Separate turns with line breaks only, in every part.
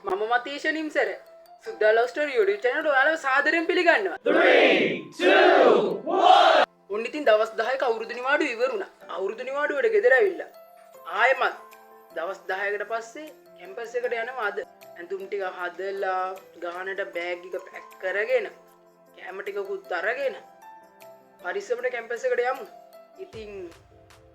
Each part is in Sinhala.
මම මතීෂ නිම්සර සුද්දා ලව් ස්ටෝරි YouTube channel එක ඔයාලව සාදරයෙන් පිළිගන්නවා. 3 2 1 උන් ඉතින් දවස් 10ක අවුරුදු නිවාඩු ඉවරුණා. අවුරුදු නිවාඩුවට ගෙදර ඇවිල්ලා. ආයෙමත් දවස් 10කට පස්සේ කැම්පස් එකට යනවා අද. ඇඳුම් ටික හදලා ගානට බෑග් එක පැක් කරගෙන කැම ටිකකුත් අරගෙන පරිස්සමට කැම්පස් එකට යමු. ඉතින්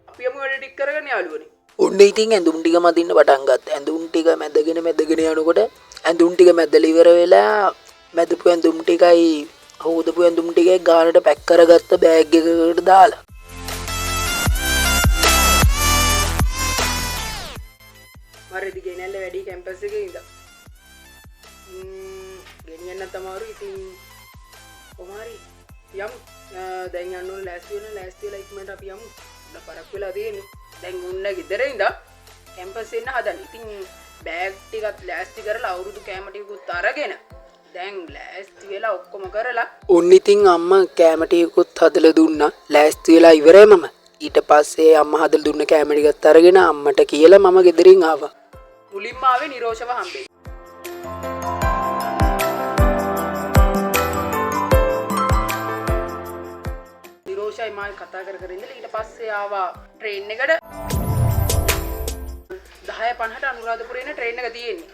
අපි යමු වැඩ ටික කරගෙන යාළුවනේ.
ඔන්න ඉතින් ඇඳුම් ටික මදින්න පටන් ගත්තා. ඇඳුම් ටික මැදගෙන යනකොට ඇඳුම් ටික මැදලා ඉවර වෙලා මැදපු ඇඳුම් ටිකයි හොදපු ඇඳුම් ටිකයි ගානට පැක් කරගත්ත බෑග් එකකට දාලා
මරදි ගෙනල්ල වැඩි කැම්පස් එකේ ඉඳන් ගෙනියන්න තමයි ඉතින් කොමාරි යමු දැන් යන්න ඕන ලෑස්ති වෙලා ඉක්මනට අපි යමු පරක් වෙලා තියෙන්නේ දැන් උන්න ගෙදර ඉඳන් කැම්පස් එන්න හදන ඉතින් බෑග් ටිකත් ලෑස්ති කරලා අවුරුදු කැම ටිකකුත් අරගෙන දැන් ලෑස්ති වෙලා ඔක්කොම කරලා
ඔන්න ඉතින් අම්මා කැම ටිකකුත් හදලා දුන්නා ලෑස්ති වෙලා ඉවරයි මම ඊට පස්සේ අම්මා හදලා දුන්න කැම ටිකත් අරගෙන අම්මට කියලා මම ගෙදරින් ආවා
මුලින්ම ආවේ නිරෝෂව හම්බෙන්න නිරෝෂයි මායි කතා කර ඉඳලා ඊට පස්සේ ආවා ට්‍රේන් එකට 10:50ට අනුරාධපුරේ ඉන්න ට්‍රේන් එක තියෙන්නේ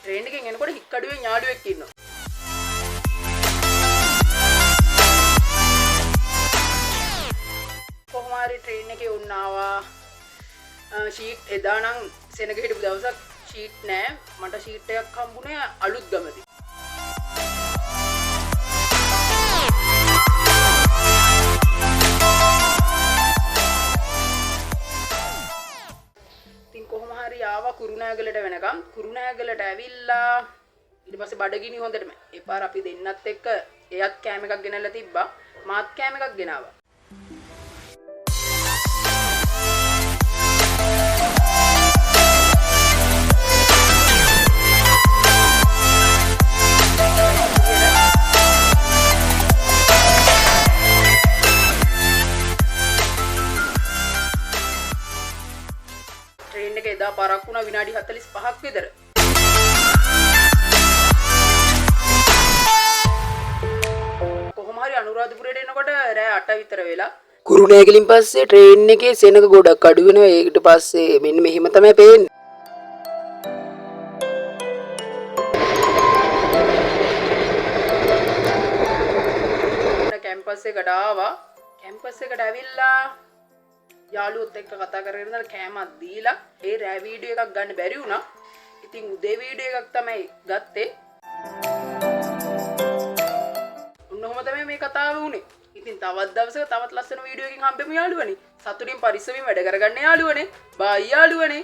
ට්‍රේන් එකෙන් එනකොට හික්කඩුවේ ඥාළුවෙක් ඉන්නවා කොහොමාරි ට්‍රේන් එකේ උන්නාවා ෂීට් එදා නම් සෙනග හිටපු දවසක් ෂීට් නෑ මට ෂීට් එකක් හම්බුනේ අලුත් ගමදී ඉතින් කොහොම හරි ආවා කුරුණෑගලට වෙනකම් කුරුණෑගලට ඇවිල්ලා ඊට පස්සේ බඩගිනි හොඳටම ඒ පාර අපි දෙන්නත් එක්ක එයත් කෑම එකක් ගෙනල්ලා තිබ්බා මාත් කෑම එකක් ගෙනාවා එදා පරක් වුණා විනාඩි 45ක් විතර. කොහොම හරි අනුරාධපුරයට එනකොට රෑ 8 විතර වෙලා
කුරුණෑගලින් පස්සේ ට්‍රේන් එකේ සෙනග ගොඩක් අඩු වෙනවා ඒකට පස්සේ මෙන්න මෙහෙම තමයි පේන්නේ.
කැම්පස් එකට ආවා. කැම්පස් එකට ඇවිල්ලා යාළුවොත් එක්ක කතා කරගෙන ඉඳලා කෑමක් දීලා ඒ රෑ වීඩියෝ එකක් ගන්න බැරි වුණා. ඉතින් උදේ වීඩියෝ එකක් තමයි ගත්තේ. උන්නෝම තමයි මේ කතාව වුනේ. ඉතින් තවත් දවසක තවත් ලස්සන වීඩියෝ එකකින් හම්බෙමු යාළුවනේ. සතුටින් පරිස්සමින් වැඩ කරගන්න යාළුවනේ. බයි යාළුවනේ.